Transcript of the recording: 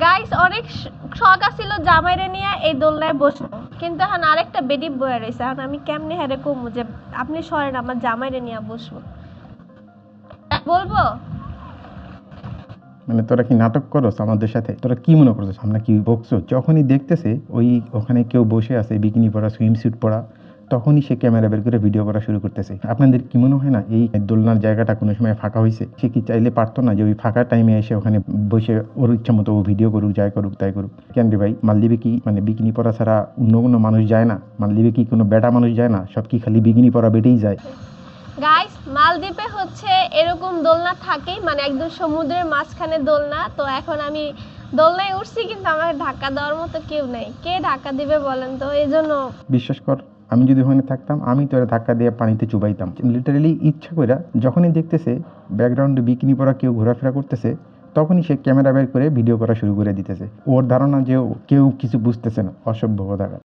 Guys অনেক শখ আছিল জামাইরে নিয়ে এই দোলনায় বসবো, কিন্তু এখন আরেকটা বেডি বয়ে রয়েছে। এখন আমি কেমনে হারে কমু যে আপনি সরেন আমার জামাইরে নিয়ে বসবো, বলবো? মানে তোরা কি নাটক করছ আমাদের সাথে? তোরা কি মনে করছিস আমরা কি বকছো? যখনই দেখতেছে ওই ওখানে কেউ বসে আছে বিকিনি পরা, সুইমস্যুট পরা, তখনই সে ক্যামেরা বের করে ভিডিও করা শুরু করতেছে। আপনাদের কি মনে হয় না এই দোলনার জায়গাটা কোনো সময় ফাঁকা হয়েছে? সে কি চাইলে পারতো না যে ওই ফাঁকা টাইমে এসে ওখানে বসে ওর ইচ্ছা মতো ও ভিডিও করুক, যাই করুক তাই করুক? কেন রে ভাই, মালদ্বীপে কি মানে বিকিনি পরা ছাড়া অন্য কোনো মানুষ যায় না? মালদ্বীপে কি কোনো বেটা মানুষ যায় না? সব কি খালি বিকিনি পরা বেটেই যায়? গাইস মালদ্বীপে হচ্ছে এরকম দোলনা থাকেই, মানে একদম সমুদ্রের মাঝখানে দোলনা। তো এখন আমি দোলনায় উঠছি, কিন্তু আমার ধাক্কা দেওয়ার মতো কেউ নেই। কে ধাক্কা দিবে বলেন তো? এই জন্য বিশ্বাস কর, আমি যদি ওখানে থাকতাম আমি তোরা ধাক্কা দিয়ে পানিতে চুবাইতাম। লিটারেলি ইচ্ছা করে যখনই দেখতেছে ব্যাকগ্রাউন্ডে বিকিনি পরা কেউ ঘোরাফেরা করতেছে, তখনই সে ক্যামেরা বের করে ভিডিও করা শুরু করে দিতেছে। ওর ধারণা যে কেউ কিছু বুঝতেছে না, অসভ্য কথা।